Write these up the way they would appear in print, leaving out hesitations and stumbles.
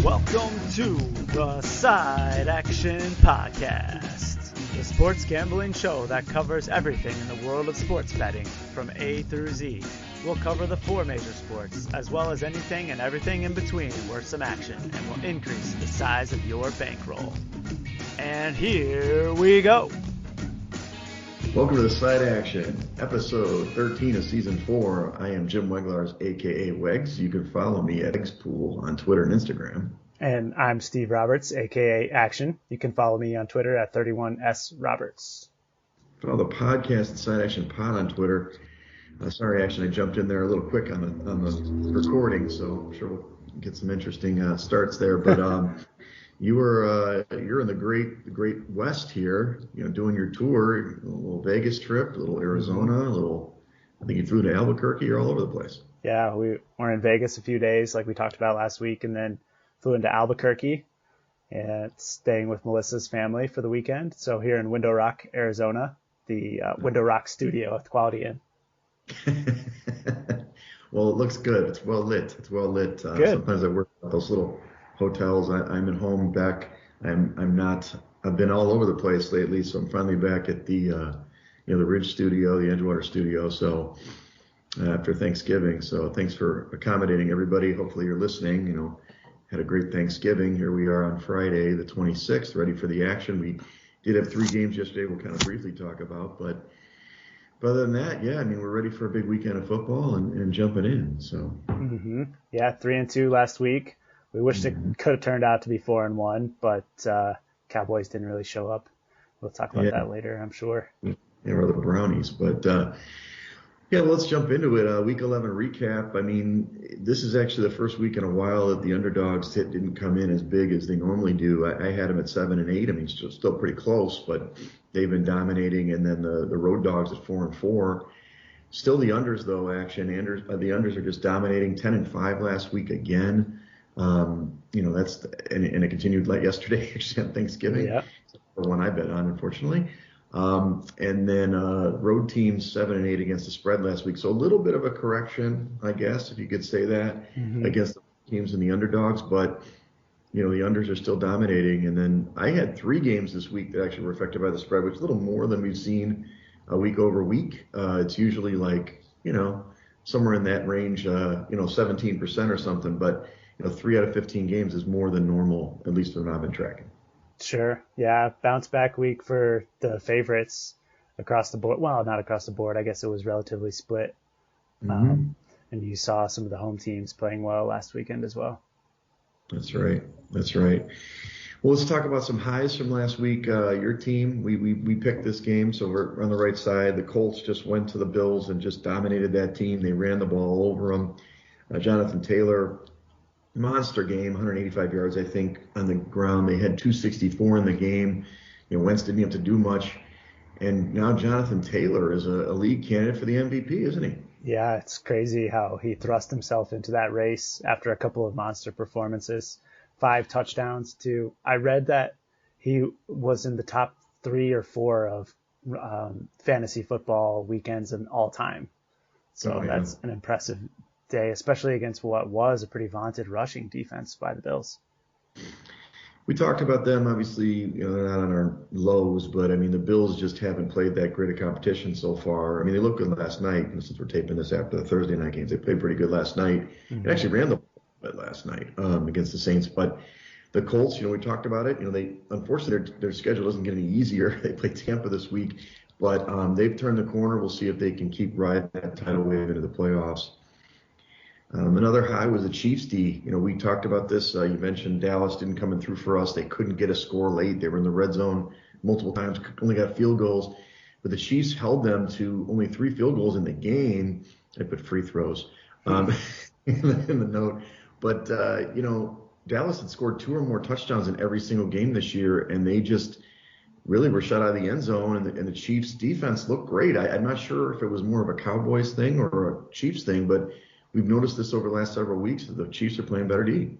Welcome to the Side Action Podcast, the sports gambling show that covers everything in the world of sports betting from A through Z. We'll cover the four major sports, as well as anything and everything in between worth some action, and will increase the size of your bankroll. And here we go. Welcome to the Side Action, episode 13 of season 4. I am Jim Weglars, aka Wegs. You can follow me at Wegspool on Twitter and Instagram. And I'm Steve Roberts, aka Action. You can follow me on Twitter at 31sroberts. Follow the podcast at Side Action Pod on Twitter. Sorry, Action, I jumped in there a little quick on the recording, so I'm sure we'll get some interesting starts there. But you're in the great West here, doing your tour, a little Vegas trip, a little Arizona, I think you flew to Albuquerque. You're all over the place. Yeah, we were in Vegas a few days, like we talked about last week, and then flew into Albuquerque and staying with Melissa's family for the weekend. So here in Window Rock, Arizona, the Window Rock studio at the Quality Inn. Well, it looks good. It's well lit. Good. Sometimes I work at those little hotels. I'm at home back. I'm not. I've been all over the place lately, so I'm finally back at the the Ridge Studio, the Edgewater Studio. So after Thanksgiving, so thanks for accommodating everybody. Hopefully you're listening. Had a great Thanksgiving. Here we are on Friday, the 26th, ready for the action. We did have 3 games yesterday. We'll kind of briefly talk about, but other than that, yeah, we're ready for a big weekend of football and jumping in. So yeah, 3-2 last week. We wished it could have turned out to be 4-1, but Cowboys didn't really show up. We'll talk about that later, I'm sure. Yeah, or the Brownies. But, let's jump into it. Week 11 recap. This is actually the first week in a while that the underdogs didn't come in as big as they normally do. I had them at 7 and 8. Still pretty close, but they've been dominating. And then the road dogs at 4 and 4. Still the unders, though, Action. The unders are just dominating. 10 and 5 last week again. That's and it continued like yesterday, actually on Thanksgiving. Yeah. The one I bet on, unfortunately. And then road teams 7 and 8 against the spread last week. So a little bit of a correction, I guess, if you could say that, against the teams and the underdogs. But the unders are still dominating. And then I had 3 games this week that actually were affected by the spread, which is a little more than we've seen week over week. It's usually like somewhere in that range, 17% or something. But 3 out of 15 games is more than normal, at least when I've been tracking. Sure. Yeah. Bounce back week for the favorites across the board. Well, not across the board. I guess it was relatively split. And you saw some of the home teams playing well last weekend as well. That's right. Well, let's talk about some highs from last week. Your team, we picked this game, so we're on the right side. The Colts just went to the Bills and just dominated that team. They ran the ball over them. Jonathan Taylor, monster game, 185 yards, I think, on the ground. They had 264 in the game. Wentz didn't have to do much. And now Jonathan Taylor is a league candidate for the MVP, isn't he? Yeah, it's crazy how he thrust himself into that race after a couple of monster performances. 5 touchdowns too. I read that he was in the top 3 or 4 of fantasy football weekends in all time. So that's an impressive day, especially against what was a pretty vaunted rushing defense by the Bills. We talked about them, obviously, they're not on our lows, but the Bills just haven't played that great a competition so far. They looked good last night, and since we're taping this after the Thursday night games, they played pretty good last night. They actually ran the ball last night against the Saints, but the Colts, we talked about it. They unfortunately their schedule doesn't get any easier. They play Tampa this week, but they've turned the corner. We'll see if they can keep riding that tidal wave into the playoffs. Another high was the Chiefs D. We talked about this. You mentioned Dallas didn't come in through for us. They couldn't get a score late. They were in the red zone multiple times, only got field goals. But the Chiefs held them to only 3 field goals in the game. I put free throws in the note. But, Dallas had scored 2 or more touchdowns in every single game this year, and they just really were shut out of the end zone. And the Chiefs defense looked great. I'm not sure if it was more of a Cowboys thing or a Chiefs thing, but we've noticed this over the last several weeks that the Chiefs are playing better D.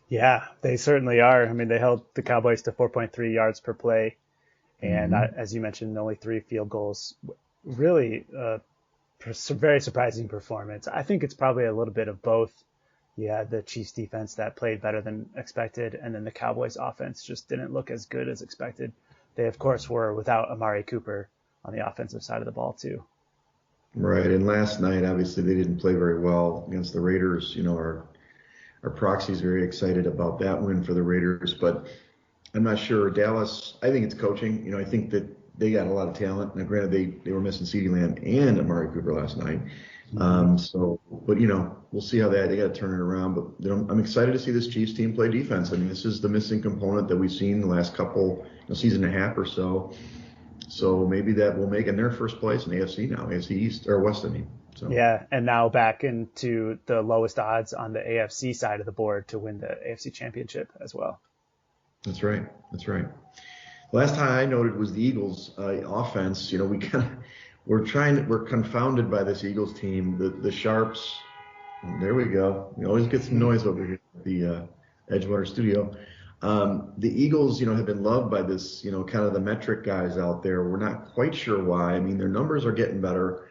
Yeah, they certainly are. They held the Cowboys to 4.3 yards per play. And as you mentioned, only 3 field goals. Really very surprising performance. I think it's probably a little bit of both Yeah, the Chiefs defense that played better than expected, and then the Cowboys offense just didn't look as good as expected. They, of course, were without Amari Cooper on the offensive side of the ball, too. Right. And last night, obviously, they didn't play very well against the Raiders. Our proxy is very excited about that win for the Raiders, but I'm not sure. Dallas, I think it's coaching. I think that they got a lot of talent. Now, granted, they were missing CeeDee Lamb and Amari Cooper last night. But we'll see how they got to turn it around. But I'm excited to see this Chiefs team play defense. I mean, this is the missing component that we've seen the last couple season and a half or so. So maybe that will make in their first place in AFC now, AFC East or West, I mean. So. Yeah, and now back into the lowest odds on the AFC side of the board to win the AFC Championship as well. That's right. Last time I noted was the Eagles offense. We're confounded by this Eagles team. The Sharps. There we go. We always get some noise over here at the Edgewater studio. The Eagles, have been loved by this, kind of the metric guys out there. We're not quite sure why. I mean, their numbers are getting better,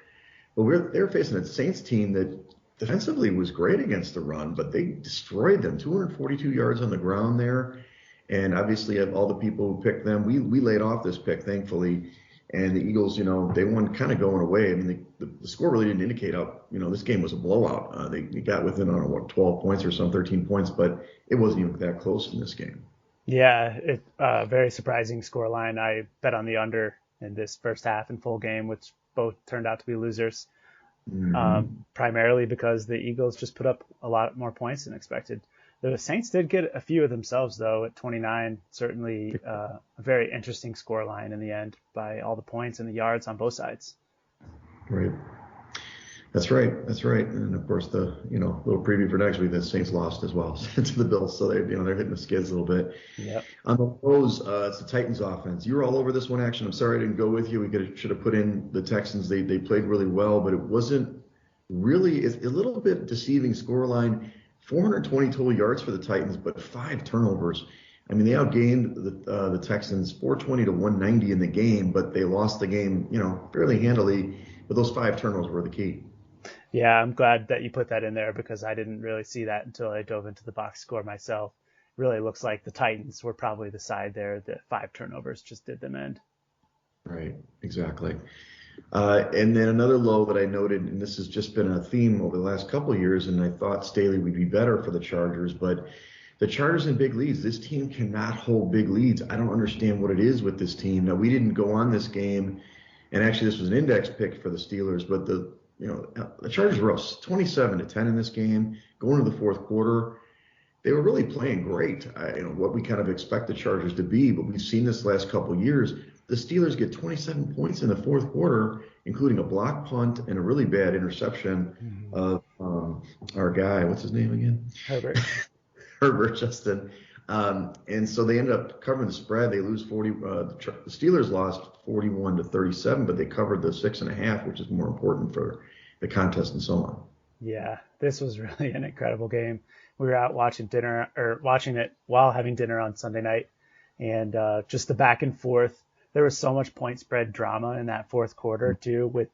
but they're facing a Saints team that defensively was great against the run, but they destroyed them. 242 yards on the ground there. And obviously, of all the people who picked them, we laid off this pick, thankfully. And the Eagles, they won kind of going away. I mean, the score really didn't indicate this game was a blowout. They got within, 12 points or some 13 points, but it wasn't even that close in this game. Yeah, very surprising score line. I bet on the under in this first half and full game, which both turned out to be losers, primarily because the Eagles just put up a lot more points than expected. The Saints did get a few of themselves, though, at 29. Certainly a very interesting score line in the end by all the points and the yards on both sides. Right. That's right. And, of course, the little preview for next week, the Saints lost as well to the Bills. So they're hitting the skids a little bit. Yep. On the lows, it's the Titans offense. You were all over this one, action. I'm sorry I didn't go with you. We should have put in the Texans. They played really well, but it wasn't really – it's a little bit deceiving score line. 420 total yards for the Titans, but 5 turnovers. I mean, they outgained the Texans 420 to 190 in the game, but they lost the game, fairly handily. But those 5 turnovers were the key. Yeah, I'm glad that you put that in there because I didn't really see that until I dove into the box score myself. It really looks like the Titans were probably the side there. The 5 turnovers just did them in. Right, exactly. And then another low that I noted, and this has just been a theme over the last couple of years, and I thought Staley would be better for the Chargers, but the Chargers in big leads, this team cannot hold big leads. I don't understand what it is with this team. Now, we didn't go on this game, and actually this was an index pick for the Steelers, but the Chargers were up 27-10 in this game, going to the fourth quarter. They were really playing great, what we kind of expect the Chargers to be, but we've seen this last couple of years. The Steelers get 27 points in the fourth quarter, including a block punt and a really bad interception of our guy. What's his name again? Herbert. Herbert, Justin. And so they ended up covering the spread. They lose 40. The Steelers lost 41-37, but they covered the 6.5, which is more important for the contest and so on. Yeah, this was really an incredible game. We were out watching it while having dinner on Sunday night, and just the back and forth. There was so much point spread drama in that fourth quarter, too, with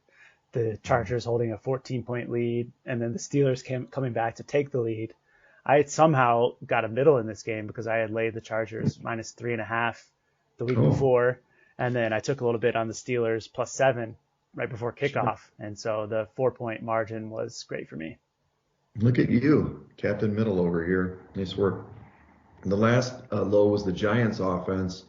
the Chargers holding a 14-point lead and then the Steelers coming back to take the lead. I had somehow got a middle in this game because I had laid the Chargers minus 3.5 the week before, and then I took a little bit on the Steelers plus 7 right before kickoff, and so the 4-point margin was great for me. Look at you, Captain Middle over here. Nice work. The last low was the Giants offense.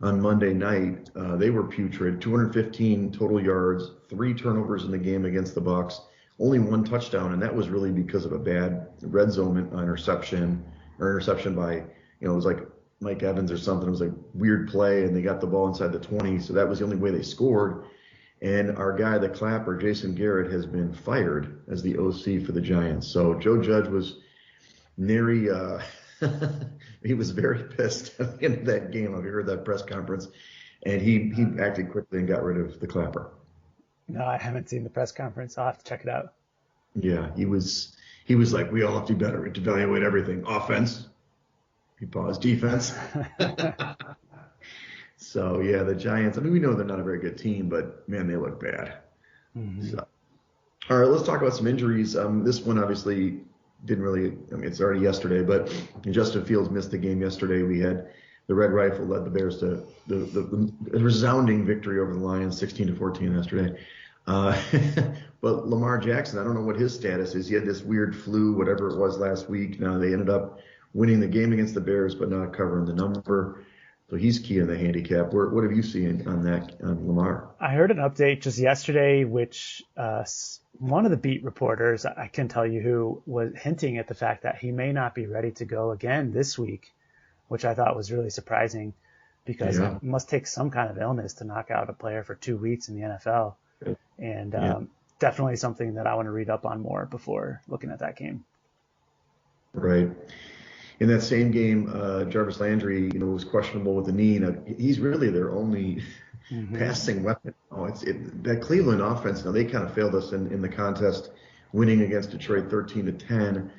On Monday night, they were putrid. 215 total yards, 3 turnovers in the game against the Bucs, only 1 touchdown, and that was really because of a bad red zone interception by, it was like Mike Evans or something. It was a weird play, and they got the ball inside the 20, so that was the only way they scored. And our guy, the clapper, Jason Garrett, has been fired as the OC for the Giants. So Joe Judge was nary he was very pissed at the end of that game. I've heard that press conference, and he acted quickly and got rid of the clapper. No, I haven't seen the press conference. I'll have to check it out. Yeah, he was like, we all have to do better to evaluate everything. Offense. He paused. Defense. So, yeah, the Giants, I mean, we know they're not a very good team, but, man, they look bad. So, all right, let's talk about some injuries. This one, obviously, didn't really, I mean, it's already yesterday, but Justin Fields missed the game yesterday. We had the Red Rifle led the Bears to the resounding victory over the Lions, 16-14 yesterday. Uh, but Lamar Jackson, I don't know what his status is. He had this weird flu, whatever it was last week. Now they ended up winning the game against the Bears, but not covering the number. So he's key in the handicap. What have you seen on that, on Lamar? I heard an update just yesterday, which one of the beat reporters, I can tell you who, was hinting at the fact that he may not be ready to go again this week, which I thought was really surprising because Yeah. it must take some kind of illness to knock out a player for 2 weeks in the NFL. And Yeah. definitely something that I want to read up on more before looking at that game. Right. In that same game, Jarvis Landry, was questionable with the knee. Now, he's really their only passing weapon. That Cleveland offense. Now they kind of failed us in the contest, winning against Detroit 13-10.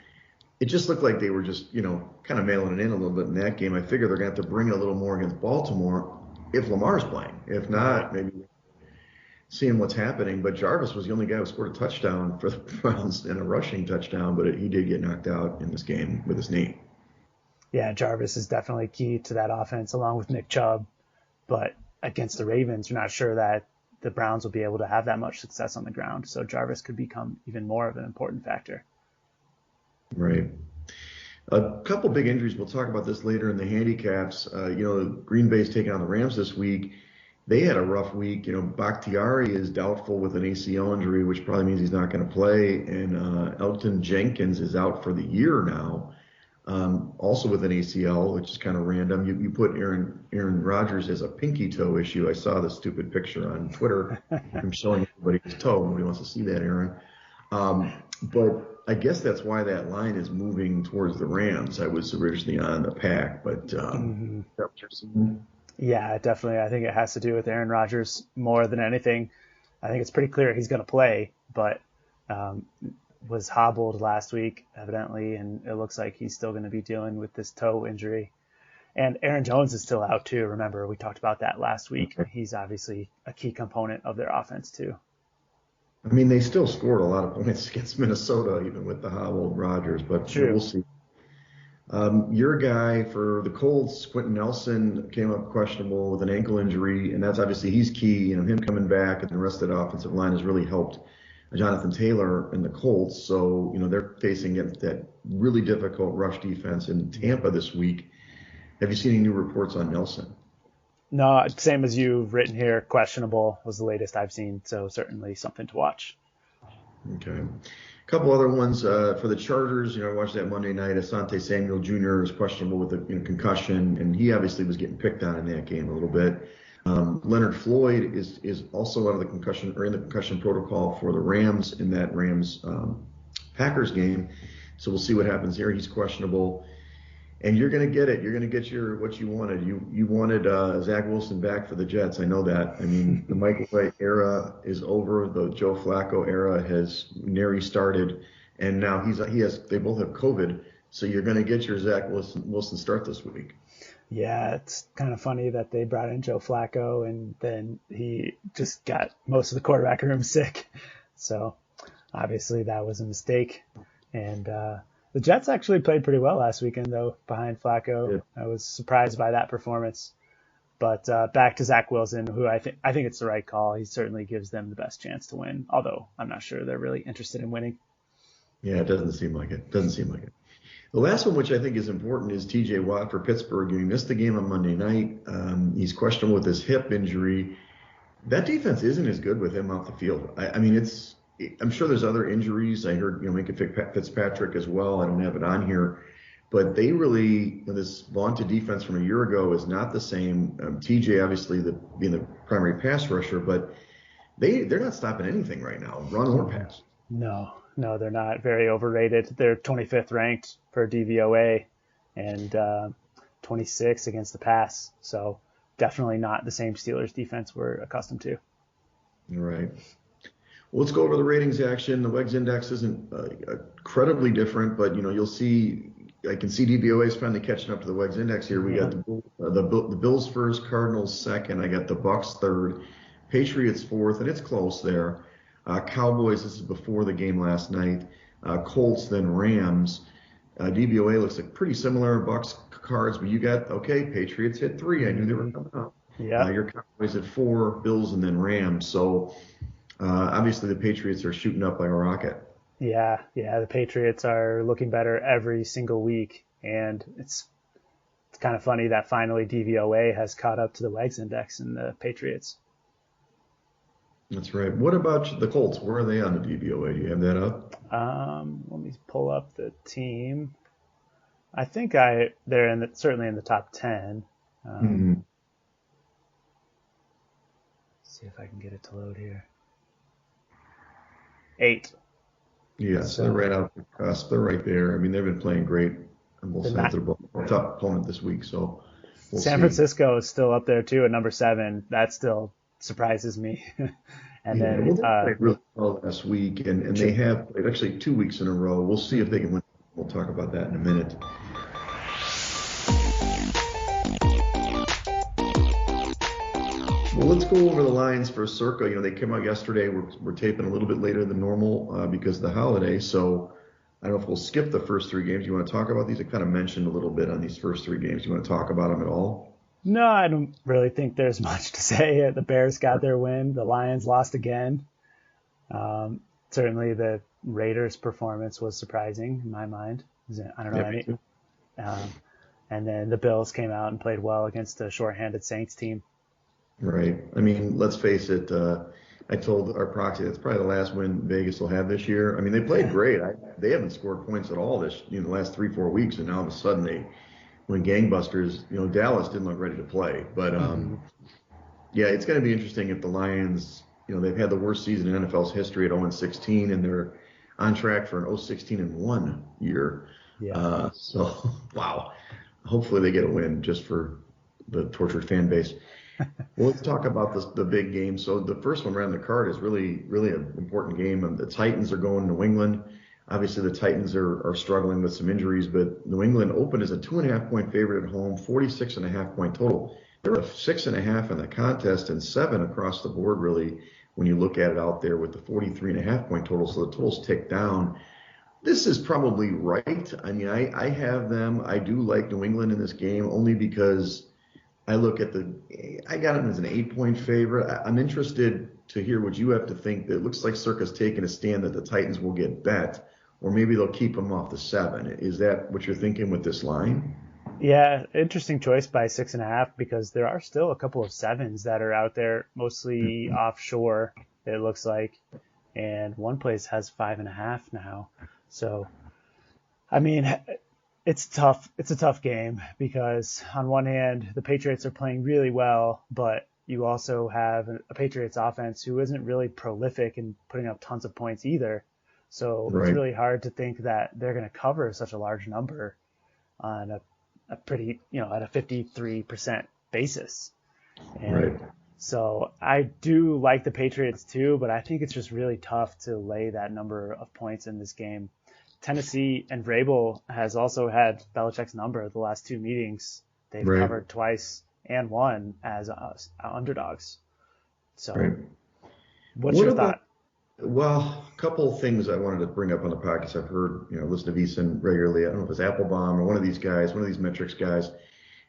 It just looked like they were just kind of mailing it in a little bit in that game. I figure they're going to have to bring it a little more against Baltimore if Lamar's playing. If not, maybe seeing what's happening. But Jarvis was the only guy who scored a touchdown for the Browns and a rushing touchdown, but he did get knocked out in this game with his knee. Yeah, Jarvis is definitely key to that offense along with Nick Chubb. But against the Ravens, you're not sure that the Browns will be able to have that much success on the ground. So Jarvis could become even more of an important factor. Right. A couple big injuries. We'll talk about this later in the handicaps. Green Bay's taking on the Rams this week. They had a rough week. Bakhtiari is doubtful with an ACL injury, which probably means he's not going to play. And Elton Jenkins is out for the year now, also with an ACL, which is kind of random. You put Aaron Rodgers as a pinky toe issue. I saw the stupid picture on Twitter. I'm showing everybody his toe. Nobody wants to see that, Aaron. But I guess that's why that line is moving towards the Rams. I was originally on the Pack, but Yeah, definitely. I think it has to do with Aaron Rodgers more than anything. I think it's pretty clear he's going to play, but was hobbled last week, evidently, and it looks like he's still going to be dealing with this toe injury. And Aaron Jones is still out, too. Remember, we talked about that last week. He's obviously a key component of their offense, too. I mean, they still scored a lot of points against Minnesota, even with the hobbled Rodgers, but we'll see. Your guy for the Colts, Quentin Nelson, came up questionable with an ankle injury, and that's obviously he's key. Him coming back and the rest of the offensive line has really helped Jonathan Taylor and the Colts. So, they're facing that really difficult rush defense in Tampa this week. Have you seen any new reports on Nelson? No, same as you've written here. Questionable was the latest I've seen, so certainly something to watch. Okay. A couple other ones for the Chargers. I watched that Monday night. Asante Samuel Jr. is questionable with a concussion, and he obviously was getting picked on in that game a little bit. Leonard Floyd is also out of the concussion or in the concussion protocol for the Rams in that Rams Packers game. So we'll see what happens here. He's questionable. And you're going to get it. You're going to get what you wanted. You wanted Zach Wilson back for the Jets. I know that. I mean, the Michael White era is over. The Joe Flacco era has nearly started, and now they both have COVID. So you're going to get your Zach Wilson start this week. Yeah, it's kind of funny that they brought in Joe Flacco and then he just got most of the quarterback room sick. So obviously that was a mistake. And the Jets actually played pretty well last weekend, though, behind Flacco. Yeah. I was surprised by that performance. But back to Zach Wilson, who I think it's the right call. He certainly gives them the best chance to win, although I'm not sure they're really interested in winning. Yeah, it doesn't seem like it. The last one, which I think is important, is T.J. Watt for Pittsburgh. He missed the game on Monday night. He's questionable with his hip injury. That defense isn't as good with him off the field. I mean, I'm sure there's other injuries. I heard, Minka Fitzpatrick as well. I don't have it on here. But they really, this vaunted defense from a year ago is not the same. TJ, obviously, being the primary pass rusher, but they're not stopping anything right now, run or pass. No, they're not. Very overrated. They're 25th ranked per DVOA and 26th against the pass. So definitely not the same Steelers defense we're accustomed to. Right. Well, let's go over the ratings action. The WEGS index isn't incredibly different, but you'll see. I can see DVOA is finally catching up to the WEGS index here. We got the Bills first, Cardinals second. I got the Bucs third, Patriots fourth, and it's close there. Cowboys. This is before the game last night. Colts, then Rams. DVOA looks like pretty similar. Bucks cards, but you got, okay, Patriots hit 3. I knew they were coming up. Yeah. Your Cowboys at 4, Bills, and then Rams. So obviously the Patriots are shooting up like a rocket. Yeah. Yeah. The Patriots are looking better every single week. And it's kind of funny that finally DVOA has caught up to the Wags Index in the Patriots. That's right. What about the Colts? Where are they on the DVOA? Do you have that up? Let me pull up the team. I think they're certainly in the top 10. Mm-hmm. See if I can get it to load here. 8. Yeah, so they're right out the cusp. They're right there. I mean, they've been playing great on both sides of the ball. Tough opponent this week, so we'll San see. Francisco is still up there too at number 7. That still surprises me. And Yeah, then well, they played really well last week, and they have played actually 2 weeks in a row. We'll see if they can win. We'll talk about that in a minute. Well, let's go over the lines for Circa. They came out yesterday. We're taping a little bit later than normal because of the holiday. So I don't know if we'll skip the first 3 games. You want to talk about these? I kind of mentioned a little bit on these first 3 games. You want to talk about them at all? No, I don't really think there's much to say. The Bears got their win. The Lions lost again. Certainly the Raiders' performance was surprising in my mind. I don't know any. And then the Bills came out and played well against a shorthanded Saints team. Right. I mean, let's face it. I told our proxy that's probably the last win Vegas will have this year. I mean, they played great. They haven't scored points at all the last 3-4 weeks, and now all of a sudden they went gangbusters. Dallas didn't look ready to play, but yeah, it's going to be interesting if the Lions. They've had the worst season in NFL's history at 0-16, and they're on track for an 0-16-1 year. Yeah. So wow. Hopefully they get a win just for the tortured fan base. Well, let's talk about the big game. So the first one around the card is really, really an important game. The Titans are going to New England. Obviously, the Titans are struggling with some injuries, but New England opened as a 2.5-point favorite at home, 46.5-point total. They're a 6.5 in the contest and 7 across the board, really, when you look at it out there with the 43.5-point total. So the totals tick down. This is probably right. I mean, I have them. I do like New England in this game only because I look at I got them as an 8-point favorite. I'm interested to hear what you have to think. It looks like Circa's taking a stand that the Titans will get bet, or maybe they'll keep them off the 7. Is that what you're thinking with this line? Yeah, interesting choice by 6.5 because there are still a couple of 7s that are out there, mostly offshore, it looks like. And one place has 5.5 now. So, I mean, it's tough. It's a tough game because on one hand, the Patriots are playing really well, but you also have a Patriots offense who isn't really prolific in putting up tons of points either. So It's really hard to think that they're going to cover such a large number on a pretty, at a 53% basis. And so I do like the Patriots too, but I think it's just really tough to lay that number of points in this game. Tennessee and Vrabel has also had Belichick's number the last 2 meetings. They've covered twice and won as underdogs. So what's your thought? Well, a couple of things I wanted to bring up on the podcast. I've heard, listen to VSiN regularly. I don't know if it's Applebaum or one of these guys, one of these metrics guys,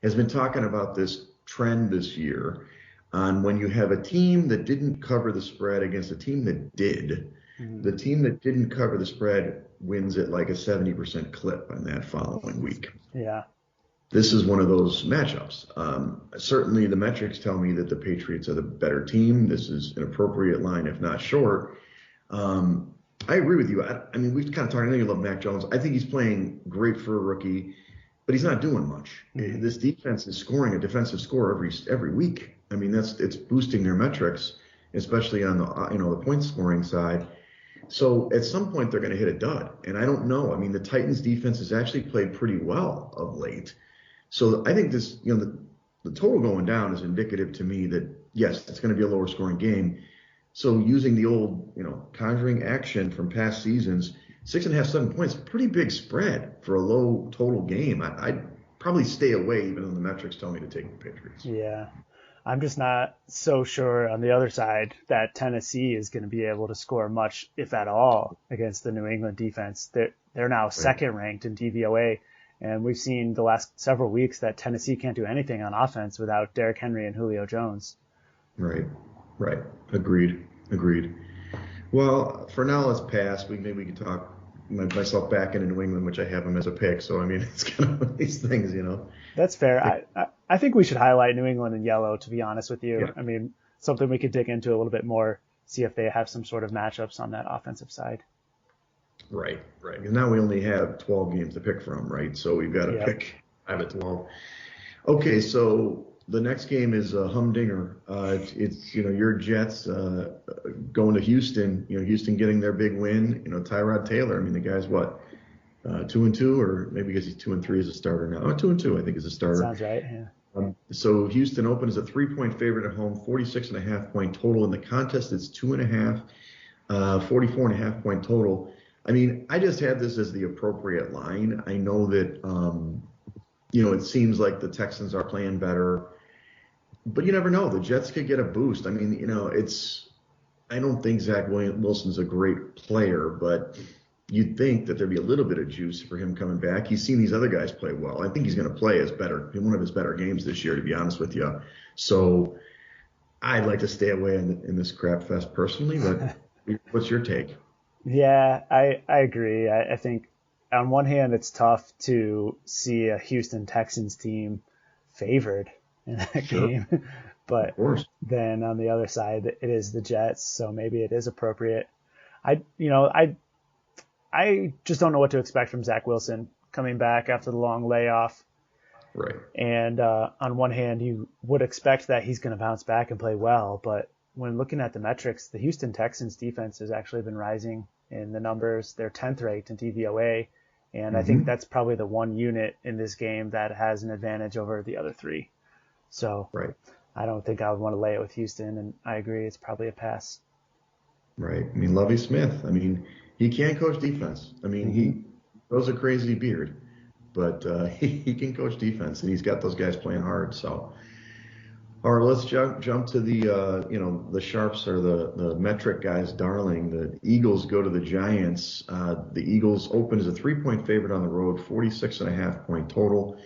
has been talking about this trend this year on when you have a team that didn't cover the spread against a team that did. The team that didn't cover the spread wins at like a 70% clip on that following week. Yeah. This is one of those matchups. Certainly the metrics tell me that the Patriots are the better team. This is an appropriate line, if not short. I agree with you. I mean, we've kind of talked, I know you love Mac Jones. I think he's playing great for a rookie, but he's not doing much. This defense is scoring a defensive score every week. I mean, it's boosting their metrics, especially on the point scoring side. So at some point they're going to hit a dud, and I don't know. I mean, the Titans defense has actually played pretty well of late. So I think this, the total going down is indicative to me that yes, it's going to be a lower scoring game. So using the old, conjuring action from past seasons, 6.5, 7 points, pretty big spread for a low total game. I'd probably stay away, even though the metrics tell me to take the Patriots. Yeah. I'm just not so sure on the other side that Tennessee is going to be able to score much, if at all, against the New England defense. They're now Right. second ranked in DVOA, and we've seen the last several weeks that Tennessee can't do anything on offense without Derrick Henry and Julio Jones. Right. Right. Agreed. Agreed. Well, for now, let's pass. Maybe we can talk myself back into New England, which I have them as a pick. So I mean, it's kind of one of these things, you know. That's fair. Pick, I think we should highlight New England in yellow, to be honest with you. yeah. I mean, something we could dig into a little bit more, see if they have some sort of matchups on that offensive side. Right. Right. Because now we only have 12 games to pick from, right? So we've got to Yep. pick 5 at 12. Okay. So the next game is humdinger. It's your Jets going to Houston. Houston getting their big win. Tyrod Taylor. I mean, the guy's what 2-2, or maybe because he's 2-3 as a starter now. Oh, 2-2, I think, as a starter. Sounds right. Yeah. So Houston open as a 3-point favorite at home, 46.5-point total. In the contest, it's 2.5, 44.5-point total. I mean, I just had this as the appropriate line. I know that, it seems like the Texans are playing better, but you never know. The Jets could get a boost. I mean, I don't think Zach Wilson's a great player, but you'd think that there'd be a little bit of juice for him coming back. He's seen these other guys play well. I think he's going to play in one of his better games this year, to be honest with you. So I'd like to stay away in this crap fest personally, but what's your take? Yeah, I agree. I think on one hand, it's tough to see a Houston Texans team favored in that Sure, game. of But course. then on the other side, it is the Jets, so maybe it is appropriate. I just don't know what to expect from Zach Wilson coming back after the long layoff. Right. And on one hand, you would expect that he's going to bounce back and play well, but when looking at the metrics, the Houston Texans defense has actually been rising in the numbers. They're 10th ranked in DVOA, and I think Mm-hmm. that's probably the one unit in this game that has an advantage over the other three. So Right. I don't think I would want to lay it with Houston, and I agree it's probably a pass. Right. I mean, Lovie Smith, I mean, he can coach defense. I mean, Hmm. he grows a crazy beard, but he can coach defense, and he's got those guys playing hard. So, all right, let's jump to the sharps, or the metric guys, darling. The Eagles go to the Giants. The Eagles open as a 3-point favorite on the road, 46.5-point total.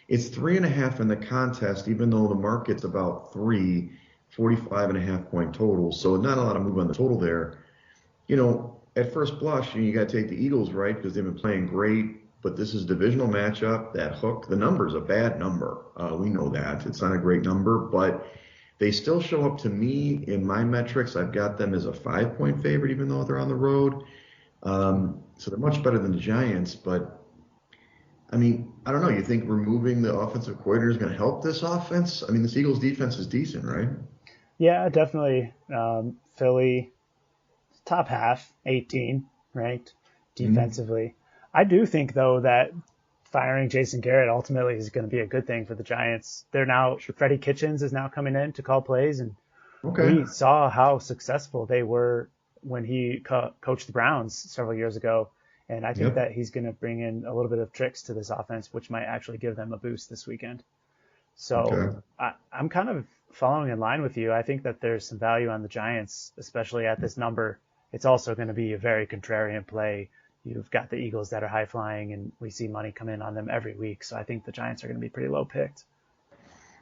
It's 3.5 in the contest, even though the market's about 3, 45.5-point total. So not a lot of move on the total there. At first blush, you got to take the Eagles, right? Because they've been playing great. But this is a divisional matchup. That hook, the number's a bad number. We know that. It's not a great number, but they still show up to me in my metrics. I've got them as a 5-point favorite, even though they're on the road. So they're much better than the Giants. But, I mean, I don't know. You think removing the offensive coordinator is going to help this offense? I mean, this Eagles defense is decent, right? Yeah, definitely. Philly, top half, 18 ranked Mm-hmm. defensively. I do think, though, that firing Jason Garrett ultimately is going to be a good thing for the Giants. Sure. Freddie Kitchens is now coming in to call plays, and Okay. we saw how successful they were when he coached the Browns several years ago. And I think Yep. that he's going to bring in a little bit of tricks to this offense, which might actually give them a boost this weekend. So Okay. I'm kind of following in line with you. I think that there's some value on the Giants, especially at this number. It's also going to be a very contrarian play. You've got the Eagles that are high flying, and we see money come in on them every week. So I think the Giants are going to be pretty low picked.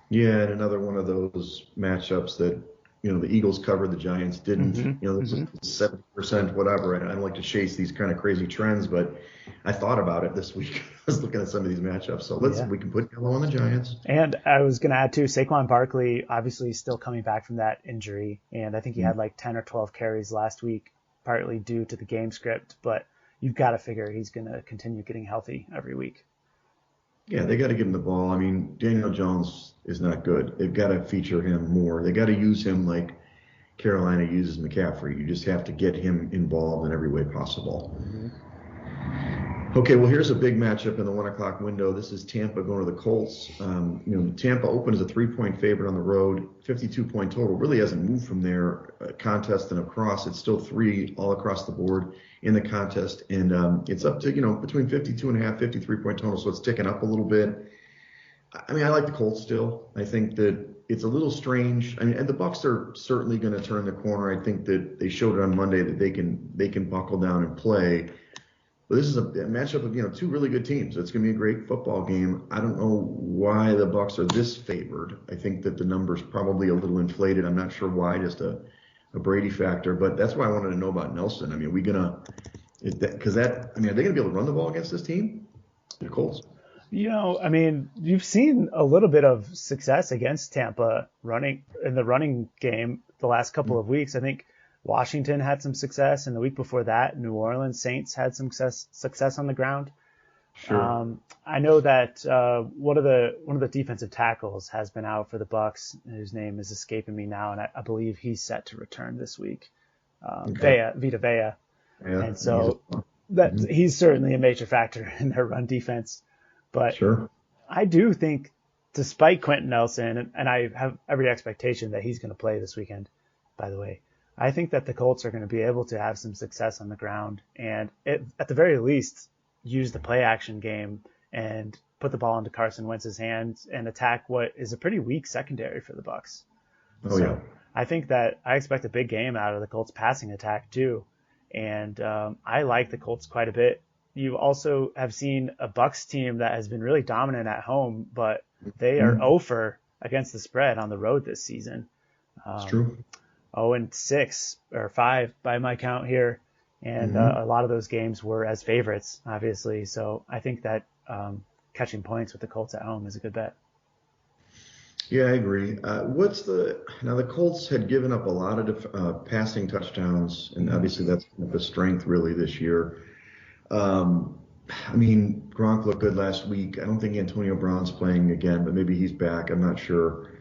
Yeah, and another one of those matchups that, the Eagles covered, the Giants didn't. Hmm. This is Hmm. 70% whatever. I don't like to chase these kind of crazy trends, but I thought about it this week. I was looking at some of these matchups. So Yeah. we can put yellow on the Giants. And I was going to add too, Saquon Barkley obviously still coming back from that injury, and I think he had like 10 or 12 carries last week, partly due to the game script. But you've got to figure he's going to continue getting healthy every week. Yeah, they got to give him the ball. I mean, Daniel Jones is not good. They've got to feature him more. They got to use him like Carolina uses McCaffrey. You just have to get him involved in every way possible. Hmm. Okay, well, here's a big matchup in the 1 o'clock window. This is Tampa going to the Colts. Tampa opened as a 3-point favorite on the road, 52-point total. Really hasn't moved from their contest and across. It's still 3 all across the board in the contest, and it's up to between 52.5, 53-point total. So it's ticking up a little bit. I mean, I like the Colts still. I think that it's a little strange. I mean, and the Bucks are certainly going to turn the corner. I think that they showed it on Monday that they can buckle down and play. But this is a matchup of two really good teams. It's going to be a great football game. I don't know why the Bucks are this favored. I think that the number's probably a little inflated. I'm not sure why, just a Brady factor. But that's why I wanted to know about Nelson. I mean, I mean, are they going to be able to run the ball against this team, the Colts? I mean, you've seen a little bit of success against Tampa running in the running game the last couple of weeks. I think Washington had some success, and the week before that, New Orleans Saints had some success on the ground. Sure. I know that one of the defensive tackles has been out for the Bucks, whose name is escaping me now, and I believe he's set to return this week. Okay. Vita Vea, Yeah. and so that he's certainly a major factor in their run defense. But Sure. I do think, despite Quentin Nelson, and I have every expectation that he's going to play this weekend, by the way, I think that the Colts are going to be able to have some success on the ground and, at the very least, use the play action game and put the ball into Carson Wentz's hands and attack what is a pretty weak secondary for the Bucks. Oh, yeah. So I think that I expect a big game out of the Colts passing attack too. And I like the Colts quite a bit. You also have seen a Bucks team that has been really dominant at home, but they are 0 against the spread on the road this season. It's true. 0-6 or 5 by my count here. And a lot of those games were as favorites, obviously. So I think that catching points with the Colts at home is a good bet. Yeah, I agree. Now the Colts had given up a lot of passing touchdowns, and obviously that's the strength really this year. I mean, Gronk looked good last week. I don't think Antonio Brown's playing again, but maybe he's back. I'm not sure.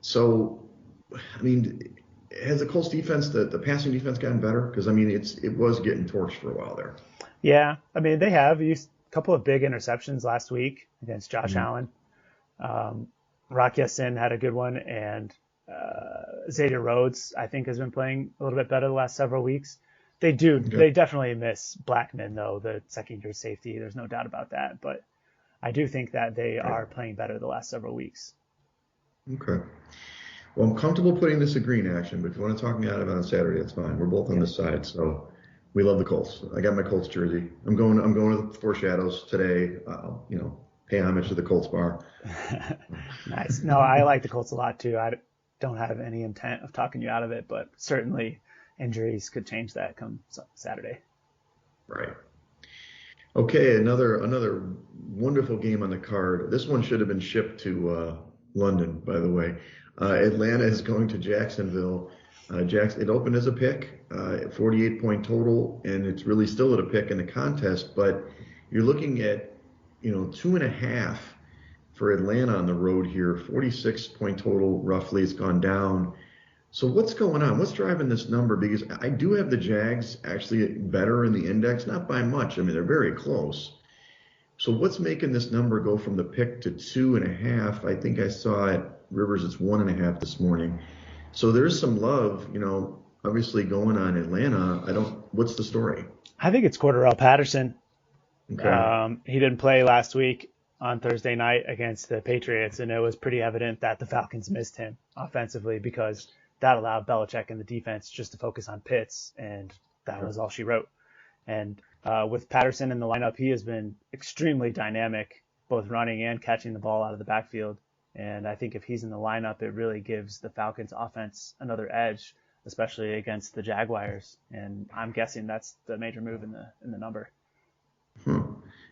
So, I mean, has the Colts defense, the passing defense, gotten better? Because I mean, it was getting torched for a while there. Yeah, I mean, they have used a couple of big interceptions last week against Josh Allen. Rock Ya-Sin had a good one, and Xavier Rhodes, I think, has been playing a little bit better the last several weeks. They definitely miss Blackman, though, the second-year safety. There's no doubt about that. But I do think that they are playing better the last several weeks. Okay. Well, I'm comfortable putting this in green action, but if you want to talk me out of it on Saturday, that's fine. We're both on this side, so we love the Colts. I got my Colts jersey. I'm going to the Four Shadows today. Pay homage to the Colts bar. Nice. No, I like the Colts a lot too. I don't have any intent of talking you out of it, but certainly injuries could change that come Saturday. Right. Okay, another wonderful game on the card. This one should have been shipped to London, by the way. Atlanta is going to Jacksonville. It opened as a pick, 48-point total, and it's really still at a pick in the contest. But you're looking at 2.5 for Atlanta on the road here, 46-point total roughly. It's gone down. So what's going on? What's driving this number? Because I do have the Jags actually better in the index, not by much. I mean, they're very close. So what's making this number go from the pick to 2.5? I think I saw at Rivers it's 1.5 this morning. So there's some love, obviously going on Atlanta. What's the story? I think it's Cordarrelle Patterson. Okay. He didn't play last week on Thursday night against the Patriots, and it was pretty evident that the Falcons missed him offensively because that allowed Belichick and the defense just to focus on Pitts, and that was all she wrote. And with Patterson in the lineup, he has been extremely dynamic, both running and catching the ball out of the backfield. And I think if he's in the lineup, it really gives the Falcons offense another edge, especially against the Jaguars. And I'm guessing that's the major move in the number. Huh.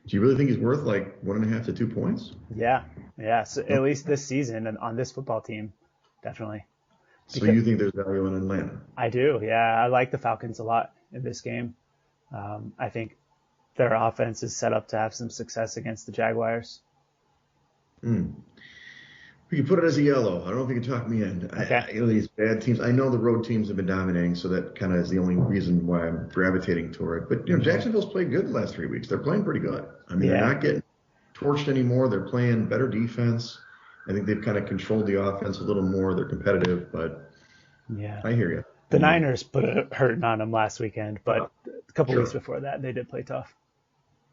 Do you really think he's worth like 1.5 to 2 points? Yeah. So at least this season and on this football team, definitely. So you think there's value in Atlanta? I do. Yeah, I like the Falcons a lot in this game. I think their offense is set up to have some success against the Jaguars. We can put it as a yellow. I don't know if you can talk me in. Okay. These bad teams. I know the road teams have been dominating, so that kind of is the only reason why I'm gravitating toward it. But Jacksonville's played good the last 3 weeks. They're playing pretty good. I mean, They're not getting torched anymore. They're playing better defense. I think they've kind of controlled the offense a little more. They're competitive, but I hear you. The Niners put a hurting on them last weekend, but a couple weeks before that, they did play tough.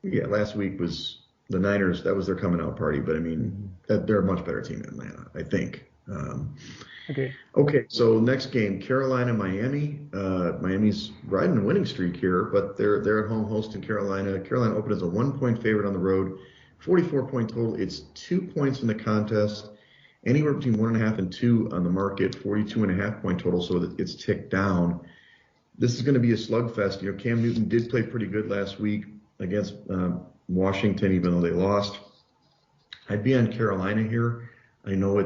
Yeah, last week was the Niners, that was their coming out party. But I mean, they're a much better team than Atlanta, I think. Okay. Okay, so next game, Carolina, Miami. Miami's riding a winning streak here, but they're at home hosting Carolina. Carolina opened as a 1-point favorite on the road, 44-point total. It's 2 points in the contest, anywhere between 1.5 and 2 on the market, 42.5-point total, so it's ticked down. This is going to be a slugfest. You know, Cam Newton did play pretty good last week against Washington, even though they lost. I'd be on Carolina here. I know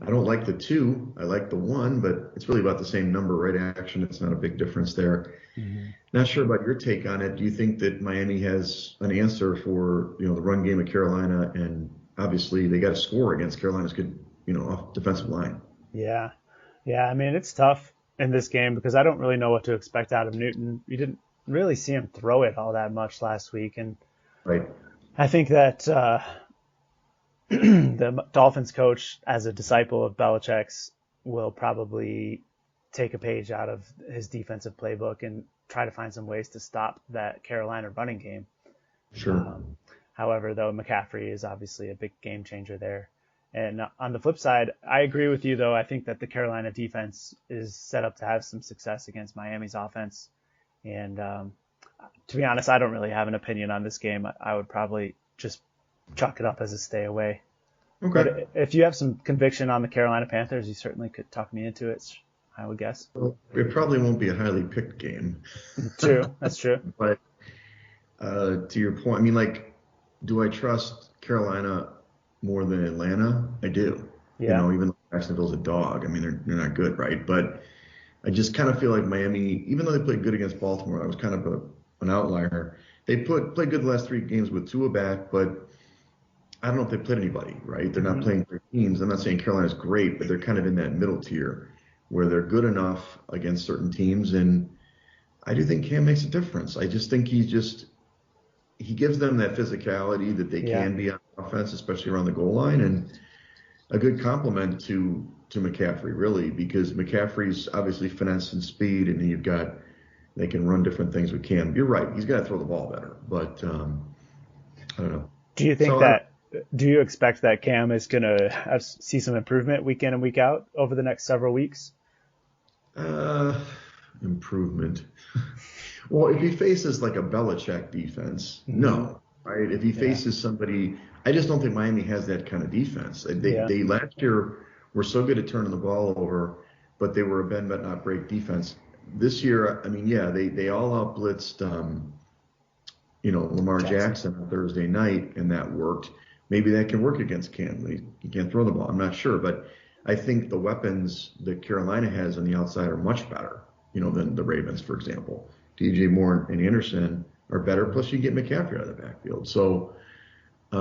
I don't like the 2. I like the 1, but it's really about the same number, right? Action. It's not a big difference there. Not sure about your take on it. Do you think that Miami has an answer for, the run game of Carolina? And obviously they got to score against Carolina's good, off defensive line. Yeah. Yeah. I mean, it's tough in this game because I don't really know what to expect out of Newton. You didn't really see him throw it all that much last week. And Right. I think that the Dolphins coach, as a disciple of Belichick's, will probably take a page out of his defensive playbook and try to find some ways to stop that Carolina running game. Sure. However, though, McCaffrey is obviously a big game changer there. And on the flip side, I agree with you, though. I think that the Carolina defense is set up to have some success against Miami's offense. And to be honest, I don't really have an opinion on this game. I would probably just chalk it up as a stay away. Okay. But if you have some conviction on the Carolina Panthers, you certainly could talk me into it, I would guess. Well, it probably won't be a highly picked game. True. That's true. But to your point, I mean, like, do I trust Carolina more than Atlanta? I do. Yeah. Even though Jacksonville's a dog. I mean, they're not good, right? But I just kind of feel like Miami, even though they played good against Baltimore, I was kind of an outlier. They played good the last 3 games with Tua back, but I don't know if they played anybody, right? They're not playing great teams. I'm not saying Carolina's great, but they're kind of in that middle tier where they're good enough against certain teams. And I do think Cam makes a difference. I just think he gives them that physicality that they can be on offense, especially around the goal line, and a good compliment to McCaffrey, really, because McCaffrey's obviously finesse and speed, and they can run different things with Cam. You're right. He's got to throw the ball better, but I don't know. Do you expect that Cam is going to see some improvement week in and week out over the next several weeks? Improvement. Well, if he faces like a Belichick defense, no, right? If he faces somebody, I just don't think Miami has that kind of defense. They last year were so good at turning the ball over, but they were a bend but not break defense. This year, I mean, they all out blitzed, Lamar Jackson on Thursday night, and that worked. Maybe that can work against Cam. He can't throw the ball. I'm not sure, but I think the weapons that Carolina has on the outside are much better, than the Ravens, for example. DJ Moore and Anderson are better. Plus, you get McCaffrey out of the backfield. So, I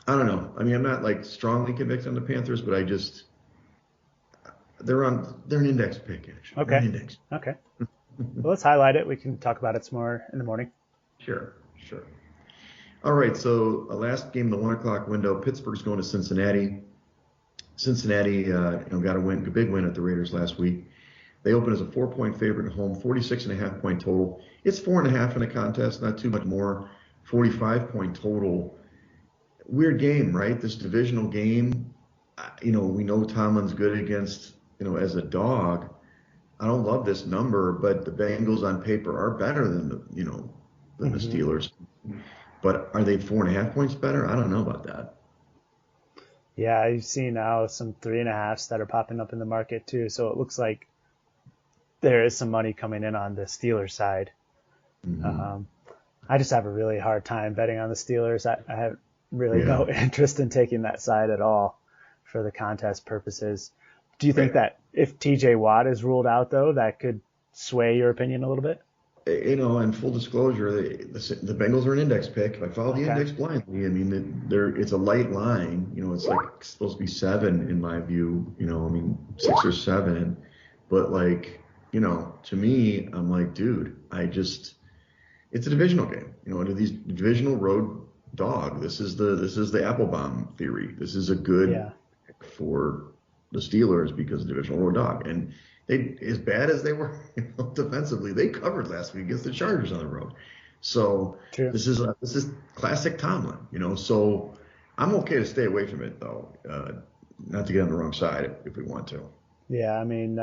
don't know. I mean, I'm not like strongly convicted on the Panthers, but they're an index pick, actually. Okay. Index. Okay. Well, let's highlight it. We can talk about it some more in the morning. Sure. All right, so last game, the 1 o'clock window, Pittsburgh's going to Cincinnati. Cincinnati, got a big win at the Raiders last week. They opened as a 4-point favorite at home, 46.5-point total. It's 4.5 in a contest, not too much more. 45-point total. Weird game, right? This divisional game. We know Tomlin's good against, as a dog. I don't love this number, but the Bengals on paper are better than the Steelers. But are they 4.5 points better? I don't know about that. Yeah, I've seen now some 3.5s that are popping up in the market too. So it looks like there is some money coming in on the Steelers side. I just have a really hard time betting on the Steelers. I have really no interest in taking that side at all for the contest purposes. Do you think that if TJ Watt is ruled out, though, that could sway your opinion a little bit? In full disclosure, the Bengals are an index pick. If I follow the index blindly, I mean, it's a light line. It's like supposed to be 7 in my view. 6 or 7. But to me, I'm like, dude, it's a divisional game. These divisional road dog. This is the Applebaum theory. This is a good pick for the Steelers because of divisional road dog. And they, as bad as they were defensively, they covered last week against the Chargers on the road. So True. this is classic Tomlin, So I'm okay to stay away from it though, not to get on the wrong side if we want to. Yeah, I mean,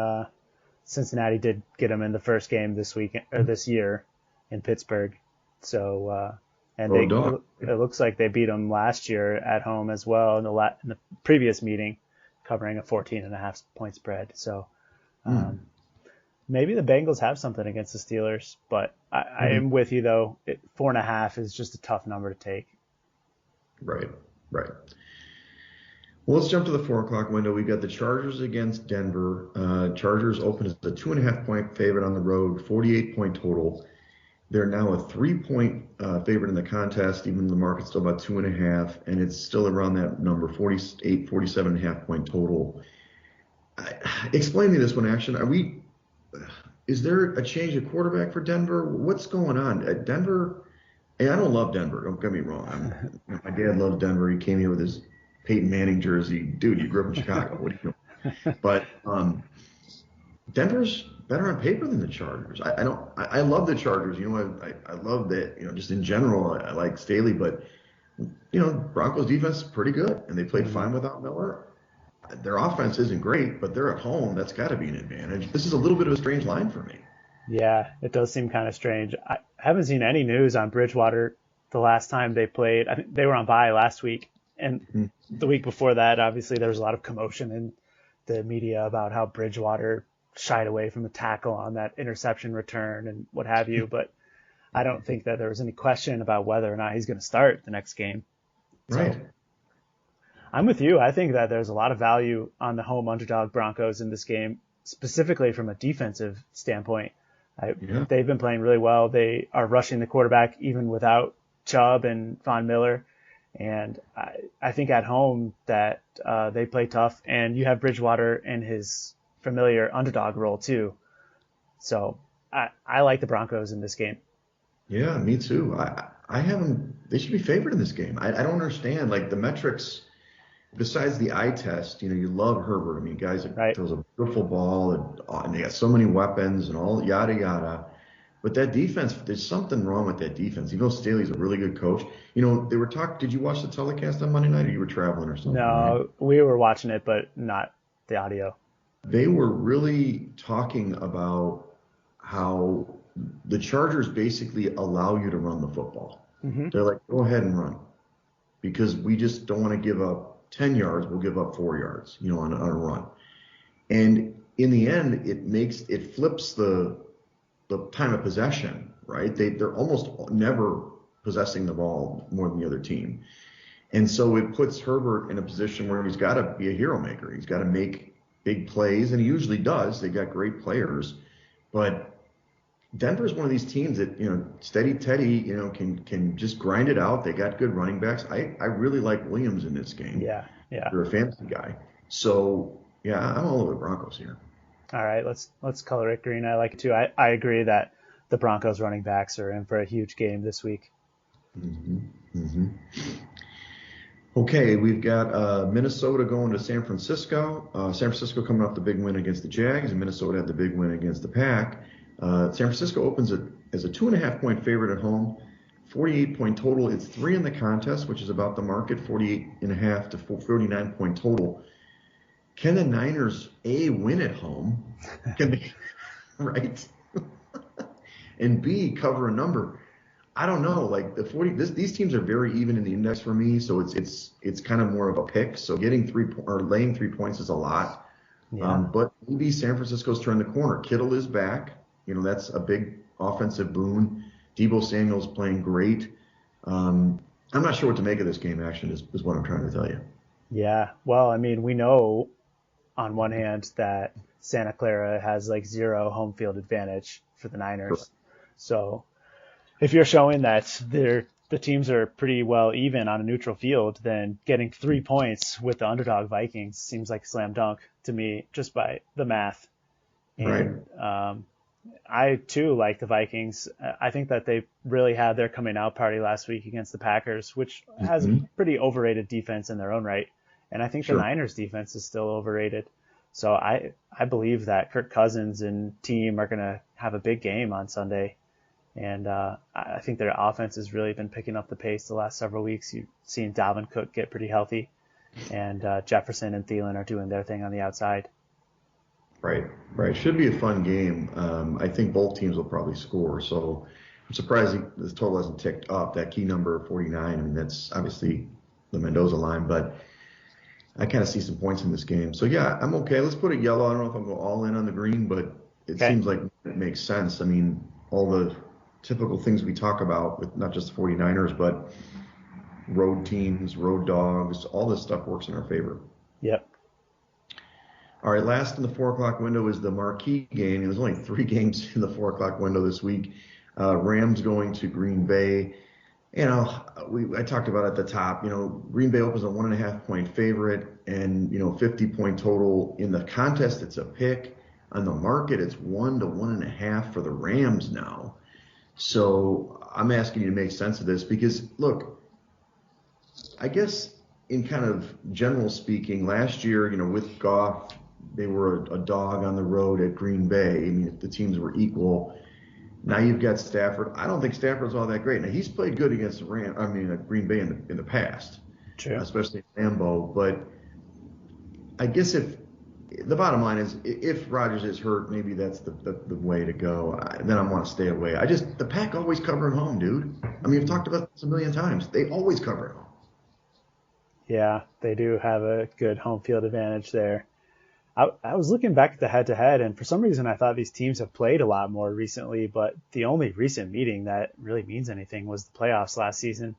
Cincinnati did get them in the first game this week or this year in Pittsburgh. So, and Road dog. it looks like they beat them last year at home as well in the previous meeting, covering a 14.5 point spread. So, Hmm. maybe the Bengals have something against the Steelers, but I Maybe. am with you though. 4.5 is just a tough number to take. Right, right. Well, let's jump to the 4 o'clock window. We've got the Chargers against Denver. Chargers open as a 2.5 point favorite on the road, 48 point total. They're now a 3 point favorite in the contest, even though the market's still about 2.5, and it's still around that number, 48, 47.5 point total. Explain me this one, Action. Is there a change of quarterback for Denver? What's going on? Denver, and I don't love Denver. Don't get me wrong. My dad loves Denver. He came here with his Peyton Manning jersey. Dude, you grew up in Chicago. What are you doing? But Denver's better on paper than the Chargers. I don't. I love the Chargers. I love that. Just in general, I like Staley, but Broncos defense is pretty good, and they played Hmm. fine without Miller. Their offense isn't great, but they're at home. That's got to be an advantage. This is a little bit of a strange line for me. Yeah, it does seem kind of strange. I haven't seen any news on Bridgewater the last time they played. I think they were on bye last week, and Mhm. the week before that, obviously there was a lot of commotion in the media about how Bridgewater shied away from the tackle on that interception return and what have you. But I don't think that there was any question about whether or not he's going to start the next game. So Right. I'm with you. I think that there's a lot of value on the home underdog Broncos in this game, specifically from a defensive standpoint. I, Yeah. they've been playing really well. They are rushing the quarterback even without Chubb and Von Miller. And I think at home that they play tough. And you have Bridgewater in his familiar underdog role too. So I like the Broncos in this game. Yeah, me too. I haven't. They should be favored in this game. I don't understand. Like the metrics, besides the eye test, you love Herbert. I mean, guys that Right? throws a beautiful ball, and they got so many weapons and all yada yada. But that defense, there's something wrong with that defense. Even though Staley's a really good coach, they were talking. Did you watch the telecast on Monday night, or you were traveling or something, right? No, we were watching it, but not the audio. They were really talking about how the Chargers basically allow you to run the football. Hmm. They're like, go ahead and run because we just don't want to give up 10 yards. We'll give up 4 yards, on a run. And in the end, it flips the time of possession, right? They're almost never possessing the ball more than the other team. And so it puts Herbert in a position where he's got to be a hero maker. He's got to make big plays, and he usually does. They got great players, but Denver's one of these teams that steady Teddy can just grind it out. They got good running backs. I really like Williams in this game. Yeah, yeah. You're a fantasy guy, so yeah, I'm all over the Broncos here. All right, let's color it green. I like it too. I agree that the Broncos running backs are in for a huge game this week. Hmm. Hmm. Okay, we've got Minnesota going to San Francisco. San Francisco coming off the big win against the Jags, and Minnesota had the big win against the Pack. San Francisco opens as a 2.5 point favorite at home, 48 point total. It's 3 in the contest, which is about the market, 48.5 to 49 point total. Can the Niners win at home? Can they, right? And B, cover a number? I don't know. Like these teams are very even in the index for me, so it's kind of more of a pick. So getting or laying 3 points is a lot. Yeah, But maybe San Francisco's turned the corner. Kittle is back. That's a big offensive boon. Debo Samuel's playing great. I'm not sure what to make of this game. Action is what I'm trying to tell you. yeah. Well, I mean, we know on one hand that Santa Clara has like zero home field advantage for the Correct. Niners. So if you're showing that the teams are pretty well even on a neutral field, then getting 3 points with the underdog Vikings seems like a slam dunk to me just by the math. Right. And I too like the Vikings. I think that they really had their coming out party last week against the Packers, which has a Hmm. pretty overrated defense in their own right. And I think the Sure. Niners defense is still overrated. So I believe that Kirk Cousins and team are going to have a big game on Sunday. And I think their offense has really been picking up the pace the last several weeks. You've seen Dalvin Cook get pretty healthy, and Jefferson and Thielen are doing their thing on the outside. Right, right. Should be a fun game. I think both teams will probably score. So I'm surprised this total hasn't ticked up. That key number 49, I mean, that's obviously the Mendoza line, but I kind of see some points in this game. So yeah, I'm okay. Let's put it yellow. I don't know if I'm going all in on the green, but it Okay. seems like it makes sense. I mean, all the typical things we talk about with not just the 49ers, but road teams, road dogs, all this stuff works in our favor. Yep. All right, last in the 4 o'clock window is the marquee game. There's only 3 games in the 4 o'clock window this week. Rams going to Green Bay. I talked about at the top, Green Bay opens a 1.5 point favorite and, 50-point total. In the contest, it's a pick. On the market, it's 1 to 1.5 for the Rams now. So I'm asking you to make sense of this because, look, I guess in kind of general speaking, last year, with Goff, they were a dog on the road at Green Bay. I mean, the teams were equal. Now you've got Stafford. I don't think Stafford's all that great. Now he's played good against Green Bay in the past, True. especially in Lambeau. But I guess if the bottom line is if Rodgers is hurt, maybe that's the way to go. Then I want to stay away. The Pack always cover at home, dude. I mean, we've talked about this a million times. They always cover at home. Yeah, they do have a good home field advantage there. I was looking back at the head-to-head, and for some reason I thought these teams have played a lot more recently, but the only recent meeting that really means anything was the playoffs last season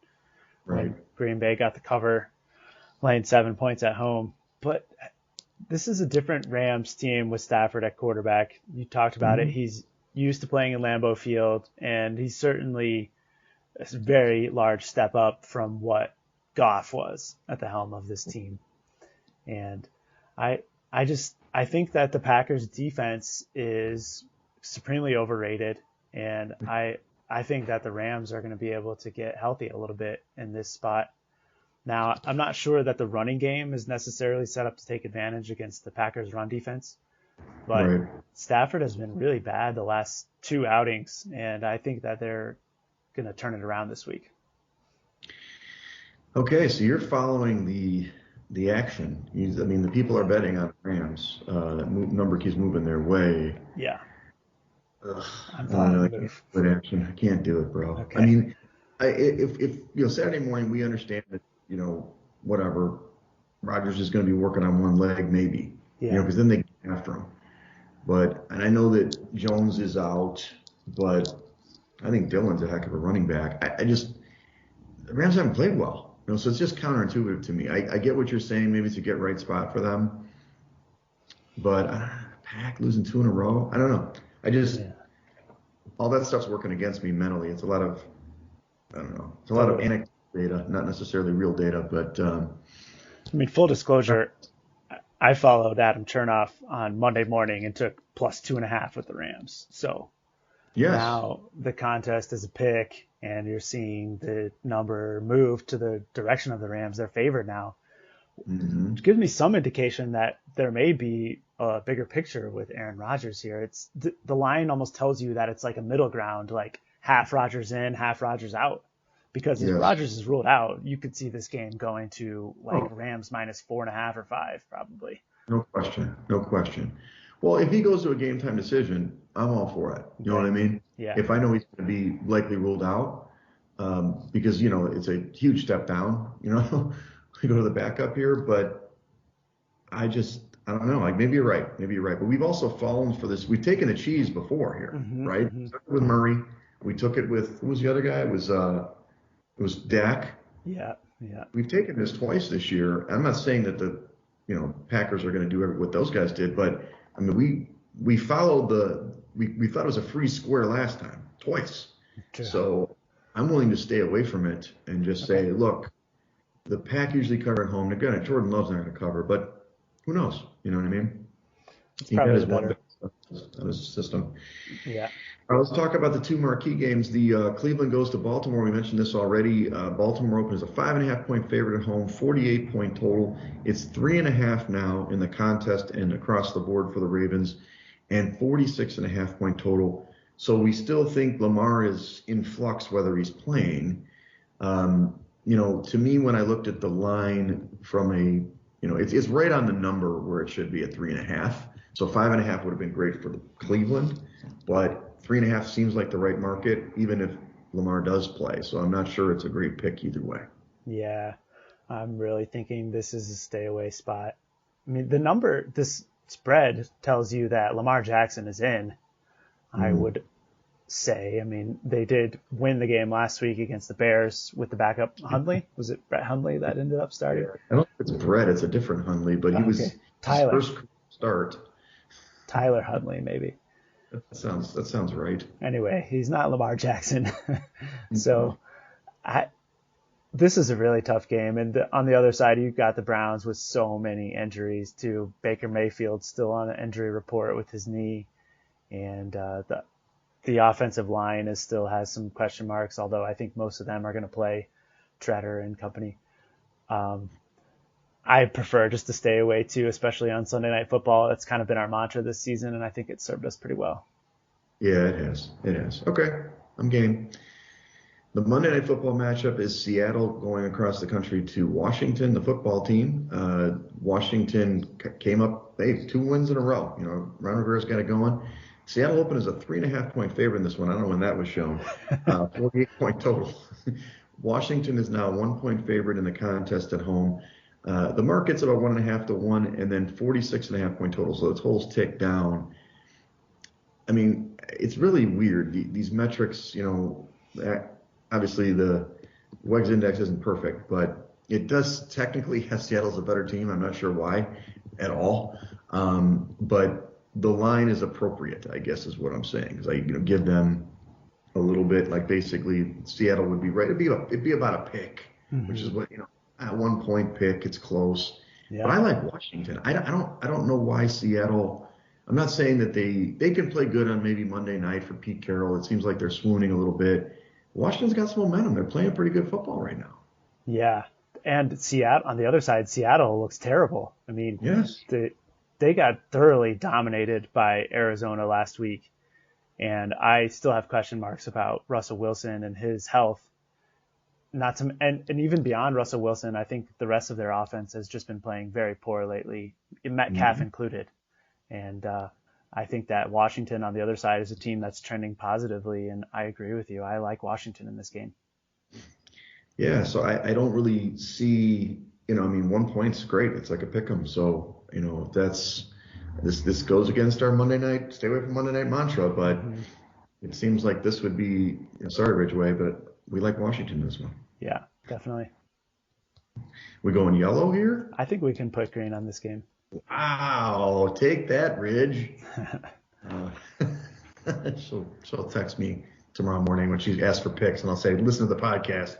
Right. when Green Bay got the cover, laying 7 points at home. But this is a different Rams team with Stafford at quarterback. You talked about it. He's used to playing in Lambeau Field, and he's certainly a very large step up from what Goff was at the helm of this team. And I think that the Packers defense is supremely overrated, and I think that the Rams are going to be able to get healthy a little bit in this spot. Now, I'm not sure that the running game is necessarily set up to take advantage against the Packers run defense, but Right. Stafford has been really bad the last 2 outings, and I think that they're going to turn it around this week. Okay, so you're following the action. The people are betting on Rams. That number keeps moving their way. Yeah. Ugh, I'm following the move. Good action. I can't do it, bro. Okay. I mean, if Saturday morning we understand that whatever Rodgers is going to be working on one leg, maybe Yeah. because then they get after him. And I know that Jones is out, but I think Dillon's a heck of a running back. The Rams haven't played well. So it's just counterintuitive to me. I get what you're saying. Maybe it's a get right spot for them. But Pack losing 2 in a row. I don't know. All that stuff's working against me mentally. It's a lot of, I don't know. It's a lot of anecdotal data, not necessarily real data. But full disclosure, I followed Adam Chernoff on Monday morning and took plus 2.5 with the Rams. So yes. Now the contest is a pick, and you're seeing the number move to the direction of the Rams. They're favored now. Which gives me some indication that there may be a bigger picture with Aaron Rodgers here. It's the line almost tells you that it's like a middle ground, like half Rodgers in, half Rodgers out. Because if Rodgers is ruled out, you could see this game going to Rams minus 4.5 or 5 probably. No question. Well, if he goes to a game time decision, I'm all for it. You know what I mean? Yeah. If I know he's going to be likely ruled out, because it's a huge step down. We go to the backup here, but I don't know. Maybe you're right. But we've also fallen for this. We've taken the cheese before here, right? We took it with Murray. We took it with who was the other guy? It was Dak. Yeah. We've taken this twice this year. I'm not saying that the Packers are going to do what those guys did, but I mean we followed we thought it was a free square last time twice. True. So I'm willing to stay away from it and just say, look. The Pack usually cover at home. Again, Jordan Love's not going to cover, but who knows? You know what I mean? He got his better on his system. Yeah. All right, let's talk about the 2 marquee games. The Cleveland goes to Baltimore. We mentioned this already. Baltimore opens a 5.5-point favorite at home, 48-point total. It's 3.5 now in the contest and across the board for the Ravens, and 46.5-point total So we still think Lamar is in flux whether he's playing. To me, when I looked at the line from it's right on the number where it should be at 3.5. So 5.5 would have been great for Cleveland, but 3.5 seems like the right market, even if Lamar does play. So I'm not sure it's a great pick either way. Yeah, I'm really thinking this is a stay away spot. I mean, this spread tells you that Lamar Jackson is in. I would say. I mean, they did win the game last week against the Bears with the backup Hundley. Was it Brett Hundley that ended up starting? I don't think it's Brett. It's a different Hundley, but he was Tyler. His first start. Tyler Hundley, maybe. That sounds right. Anyway, he's not Lamar Jackson. So this is a really tough game. And on the other side, you've got the Browns with so many injuries too. Baker Mayfield still on an injury report with his knee. And the offensive line still has some question marks, although I think most of them are going to play, Treader and company. I prefer just to stay away too, especially on Sunday Night Football. It's kind of been our mantra this season, and I think it served us pretty well. Yeah, it has. It has. Okay, I'm game. The Monday Night Football matchup is Seattle going across the country to Washington, the football team. Washington came up, 2 wins in a row. Ron Rivera's got it going. Seattle opened as a 3.5-point favorite in this one. I don't know when that was shown. 48-point total. Washington is now a 1-point favorite in the contest at home. The market's about 1.5 to 1, and then 46.5-point total. So the totals tick down. I mean, it's really weird. These metrics, obviously the WEGS index isn't perfect, but it does technically have Seattle's a better team. I'm not sure why at all. But the line is appropriate, I guess, is what I'm saying. Because I give them a little bit, like basically Seattle would be right. It'd be about a pick, which is what a 1-point pick. It's close, but I like Washington. I don't know why Seattle. I'm not saying that they can play good on maybe Monday night for Pete Carroll. It seems like they're swooning a little bit. Washington's got some momentum. They're playing pretty good football right now. Yeah, and Seattle on the other side, Seattle looks terrible. I mean, yes. They got thoroughly dominated by Arizona last week, and I still have question marks about Russell Wilson and his health. And even beyond Russell Wilson, I think the rest of their offense has just been playing very poor lately, Metcalf included. And I think that Washington on the other side is a team that's trending positively, and I agree with you. I like Washington in this game. Yeah, so I don't really see, 1 point's great. It's like a pick 'em. So, that's this goes against our Monday night, stay away from Monday night mantra, but it seems like this would be, sorry, Ridgeway, but we like Washington in this one. Yeah, definitely. We going yellow here? I think we can put green on this game. Wow, take that, Ridge. She'll text me tomorrow morning when she asks for picks, and I'll say, listen to the podcast.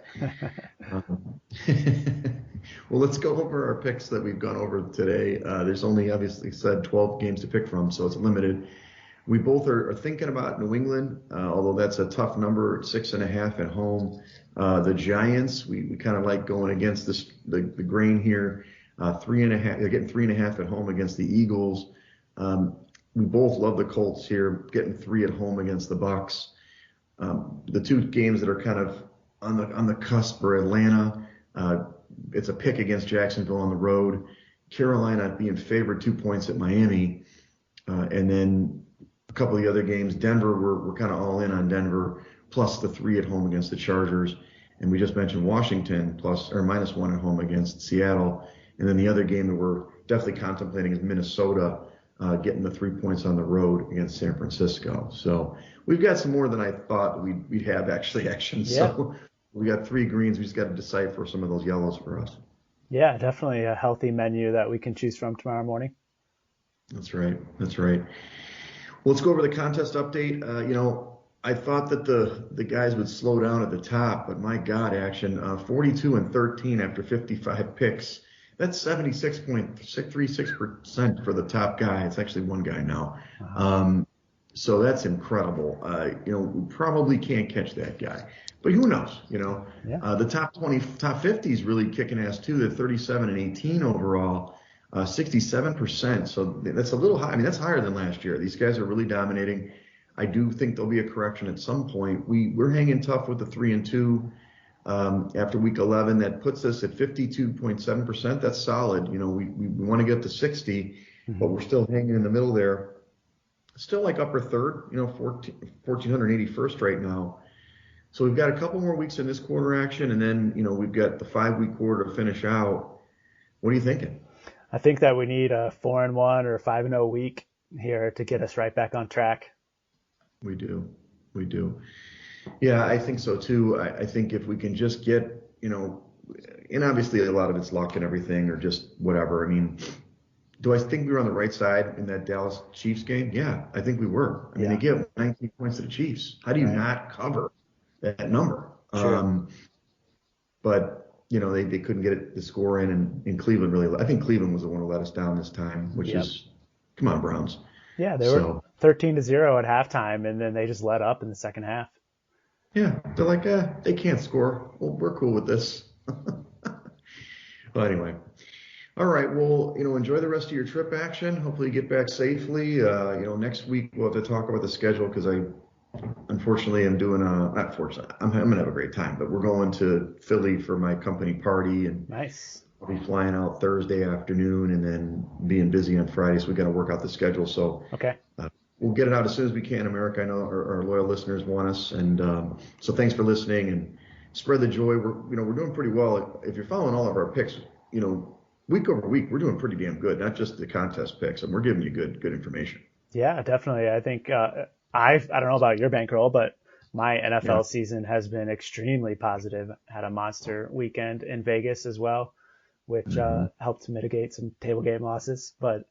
Well, let's go over our picks that we've gone over today. There's only, obviously said, 12 games to pick from, so it's limited. We both are thinking about New England, although that's a tough number, 6.5 at home. The Giants, we kind of like going against the grain here. 3.5. They're getting 3.5 at home against the Eagles. We both love the Colts here, getting 3 at home against the Bucs. The two games that are kind of on the cusp are Atlanta. It's a pick against Jacksonville on the road. Carolina being favored 2 points at Miami, and then a couple of the other games. Denver, we're kind of all in on Denver, plus the 3 at home against the Chargers. And we just mentioned Washington -1 at home against Seattle. And then the other game that we're definitely contemplating is Minnesota, getting the 3 points on the road against San Francisco. So we've got some more than I thought we'd have actually action. Yeah. So we got 3 greens. We just got to decipher some of those yellows for us. Yeah, definitely a healthy menu that we can choose from tomorrow morning. That's right. Well, let's go over the contest update. I thought that the guys would slow down at the top, but my God, action, 42-13 after 55 picks. That's 76.36% for the top guy. It's actually one guy now. Wow. So that's incredible. We probably can't catch that guy, but who knows? Yeah. The top 50 is really kicking ass too. They're 37-18 overall, 67%. So that's a little high. I mean, that's higher than last year. These guys are really dominating. I do think there'll be a correction at some point. We're hanging tough with the 3-2 after week 11. That puts us at 52.7%. That's solid. We want to get to 60, but we're still hanging in the middle there. Still like upper third, 1,481st right now. So we've got a couple more weeks in this quarter action, and then, we've got the 5-week quarter to finish out. What are you thinking? I think that we need a 4-1 or 5-0 week here to get us right back on track. We do. Yeah, I think so too. I think if we can just get, and obviously a lot of it's luck and everything, or just whatever. I mean, do I think we were on the right side in that Dallas Chiefs game? Yeah, I think we were. I mean, they give 19 points to the Chiefs. How do you not cover that number? Sure. But, they couldn't get the score in Cleveland really. I think Cleveland was the one who let us down this time, which is, come on, Browns. Yeah, they were 13-0 at halftime, and then they just let up in the second half. Yeah, they're like, they can't score. Well, we're cool with this. Well, anyway. All right. Well, enjoy the rest of your trip action. Hopefully you get back safely. Next week we'll have to talk about the schedule because unfortunately, I'm doing not fortunately, I'm going to have a great time, but we're going to Philly for my company party, and nice. I'll be flying out Thursday afternoon and then being busy on Friday. So we got to work out the schedule. So okay. We'll get it out as soon as we can. America, I know our loyal listeners want us. And so thanks for listening and spread the joy. We're doing pretty well. If you're following all of our picks, week over week, we're doing pretty damn good, not just the contest picks, and we're giving you good information. Yeah, definitely. I think I don't know about your bankroll, but my NFL season has been extremely positive. Had a monster weekend in Vegas as well, which helped mitigate some table game losses. But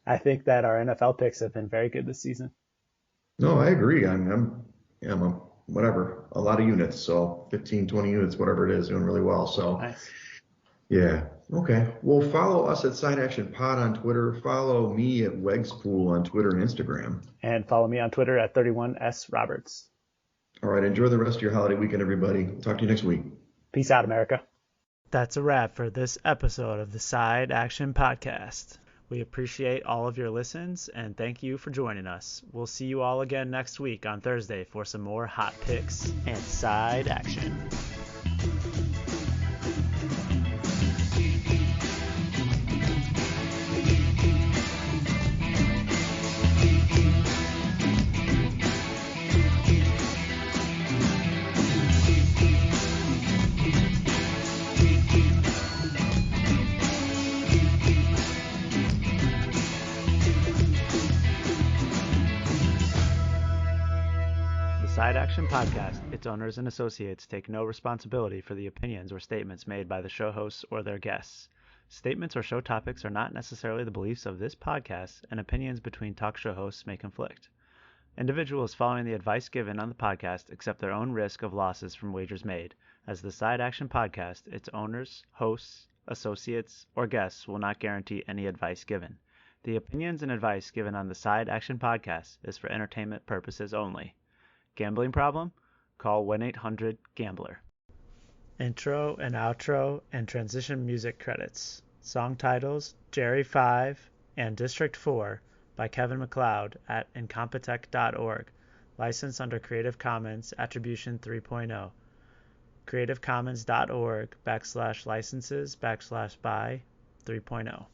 I think that our NFL picks have been very good this season. No, I agree. I'm whatever, a lot of units, so 15, 20 units, whatever it is, doing really well. So. Nice. Yeah. Okay. Well, follow us at Side Action Pod on Twitter. Follow me at Wegspool on Twitter and Instagram. And follow me on Twitter at 31sroberts. All right. Enjoy the rest of your holiday weekend, everybody. Talk to you next week. Peace out, America. That's a wrap for this episode of the Side Action Podcast. We appreciate all of your listens and thank you for joining us. We'll see you all again next week on Thursday for some more hot picks and side action. Side Action Podcast, its owners and associates take no responsibility for the opinions or statements made by the show hosts or their guests. Statements or show topics are not necessarily the beliefs of this podcast, and opinions between talk show hosts may conflict. Individuals following the advice given on the podcast accept their own risk of losses from wagers made. As the Side Action Podcast, its owners, hosts, associates, or guests will not guarantee any advice given. The opinions and advice given on the Side Action Podcast is for entertainment purposes only. Gambling problem? Call 1-800-GAMBLER. Intro and outro and transition music credits. Song titles Jerry 5 and District 4 by Kevin MacLeod at incompetech.org. Licensed under Creative Commons Attribution 3.0. creativecommons.org/licenses/by 3.0.